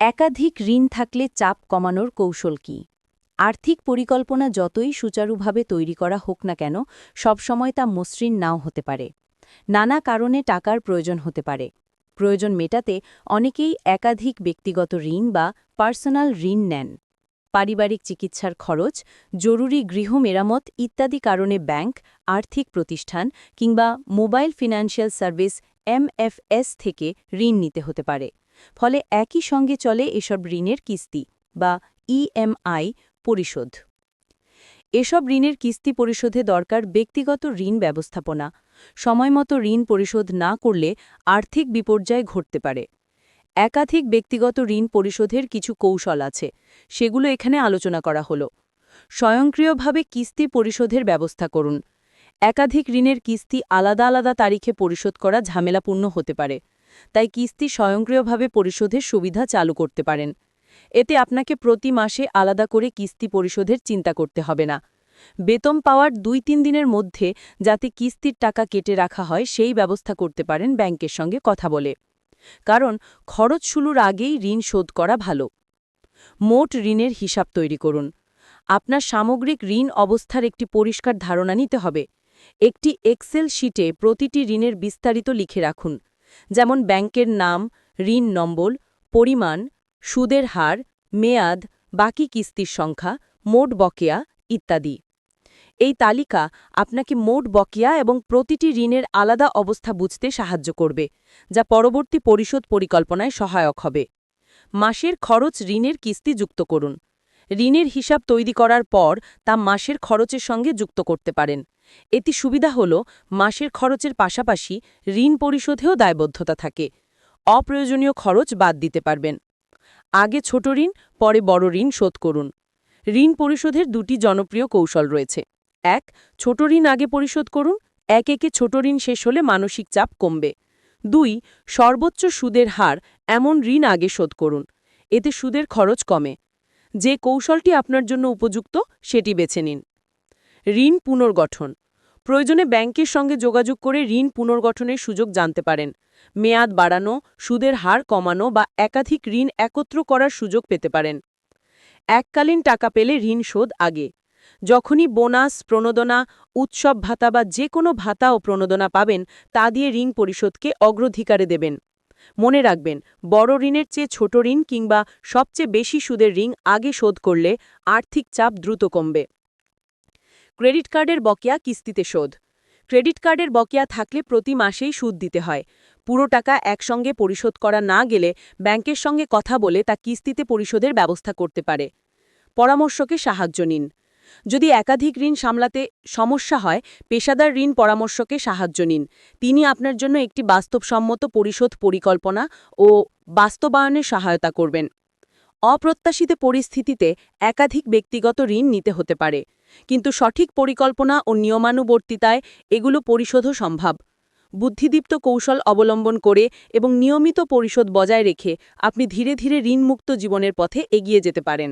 একাধিক ঋণ থাকলে চাপ কমানোর কৌশল কি? আর্থিক পরিকল্পনা যতই সুচারুভাবে তৈরি করা হোক না কেন, সবসময় তা মসৃণ নাও হতে পারে। নানা কারণে টাকার প্রয়োজন হতে পারে। প্রয়োজন মেটাতে অনেকেই একাধিক ব্যক্তিগত ঋণ বা পার্সোনাল ঋণ নেন। পারিবারিক চিকিৎসার খরচ, জরুরি গৃহ মেরামত ইত্যাদি কারণে ব্যাংক, আর্থিক প্রতিষ্ঠান কিংবা মোবাইল ফিনান্সিয়াল সার্ভিস MFS থেকে ঋণ নিতে হতে পারে। ফলে একই সঙ্গে চলে এসব ঋণের কিস্তি বা EMI পরিশোধ। এসব ঋণের কিস্তি পরিশোধে দরকার ব্যক্তিগত ঋণ ব্যবস্থাপনা। সময়মতো ঋণ পরিশোধ না করলে আর্থিক বিপর্যয় ঘটতে পারে। একাধিক ব্যক্তিগত ঋণ পরিশোধের কিছু কৌশল আছে, সেগুলো এখানে আলোচনা করা হলো। স্বয়ংক্রিয়ভাবে কিস্তি পরিশোধের ব্যবস্থা করুন। একাধিক ঋণের কিস্তি আলাদা আলাদা তারিখে পরিশোধ করা ঝামেলাপূর্ণ হতে পারে, তাই কিস্তি স্বয়ংক্রিয়ভাবে পরিশোধের সুবিধা চালু করতে পারেন। এতে আপনাকে প্রতি মাসে আলাদা করে কিস্তি পরিশোধের চিন্তা করতে হবে না। বেতন পাওয়ার ২-৩ দিনের মধ্যে যাতে কিস্তির টাকা কেটে রাখা হয় সেই ব্যবস্থা করতে পারেন ব্যাংকের সঙ্গে কথা বলে। কারণ খরচ শুরুর আগেই ঋণ শোধ করা ভালো। মোট ঋণের হিসাব তৈরি করুন। আপনার সামগ্রিক ঋণ অবস্থার একটি পরিষ্কার ধারণা নিতে হবে। একটি এক্সেল শিটে প্রতিটি ঋণের বিস্তারিত লিখে রাখুন, যেমন ব্যাংকের নাম, ঋণ নম্বর, পরিমাণ, সুদের হার, মেয়াদ, বাকি কিস্তির সংখ্যা, মোট বকেয়া ইত্যাদি। এই তালিকা আপনাকে মোট বকেয়া এবং প্রতিটি ঋণের আলাদা অবস্থা বুঝতে সাহায্য করবে, যা পরবর্তী পরিশোধ পরিকল্পনায় সহায়ক হবে। মাসের খরচ ঋণের কিস্তি যুক্ত করুন। ঋণের হিসাব তৈরি করার পর তা মাসের খরচের সঙ্গে যুক্ত করতে পারেন। এতে সুবিধা হল মাসের খরচের পাশাপাশি ঋণ পরিশোধেও দায়বদ্ধতা থাকে। অপ্রয়োজনীয় খরচ বাদ দিতে পারবেন। আগে ছোট ঋণ, পরে বড় ঋণ শোধ করুন। ঋণ পরিশোধের দুটি জনপ্রিয় কৌশল রয়েছে। ১. ছোট ঋণ আগে পরিশোধ করুন। একে ছোট ঋণ শেষ হলে মানসিক চাপ কমবে। ২. সর্বোচ্চ সুদের হার এমন ঋণ আগে শোধ করুন। এতে সুদের খরচ কমে। যে কৌশলটি আপনার জন্য উপযুক্ত সেটি বেছে নিন। ঋণ পুনর্গঠন। প্রয়োজনে ব্যাংকের সঙ্গে যোগাযোগ করে ঋণ পুনর্গঠনের সুযোগ জানতে পারেন। মেয়াদ বাড়ানো, সুদের হার কমানো বা একাধিক ঋণ একত্র করার সুযোগ পেতে পারেন। এককালীন টাকা পেলে ঋণ শোধ আগে। যখনই বোনাস, প্রণোদনা, উৎসব ভাতা বা যে কোনো ভাতা ও প্রণোদনা পাবেন তা দিয়ে ঋণ পরিশোধকে অগ্রাধিকারে দেবেন। মনে রাখবেন, বড় ঋণের চেয়ে ছোট ঋণ কিংবা সবচেয়ে বেশি সুদের ঋণ আগে শোধ করলে আর্থিক চাপ দ্রুত কমবে। ক্রেডিট কার্ডের বকেয়া কিস্তিতে শোধ। ক্রেডিট কার্ডের বকেয়া থাকলে প্রতি মাসেই সুদ দিতে হয়। পুরো টাকা একসঙ্গে পরিশোধ করা না গেলে ব্যাংকের সঙ্গে কথা বলে তা কিস্তিতে পরিশোধের ব্যবস্থা করতে পারে। পরামর্শকে সাহায্য নিন। যদি একাধিক ঋণ সামলাতে সমস্যা হয়, পেশাদার ঋণ পরামর্শকে সাহায্য নিন। তিনি আপনার জন্য একটি বাস্তবসম্মত পরিশোধ পরিকল্পনা ও বাস্তবায়নে সহায়তা করবেন। অপ্রত্যাশিত পরিস্থিতিতে একাধিক ব্যক্তিগত ঋণ নিতে হতে পারে, কিন্তু সঠিক পরিকল্পনা ও নিয়মানুবর্তিতায় এগুলো পরিশোধও সম্ভব। বুদ্ধিদীপ্ত কৌশল অবলম্বন করে এবং নিয়মিত পরিশোধ বজায় রেখে আপনি ধীরে ধীরে ঋণমুক্ত জীবনের পথে এগিয়ে যেতে পারেন।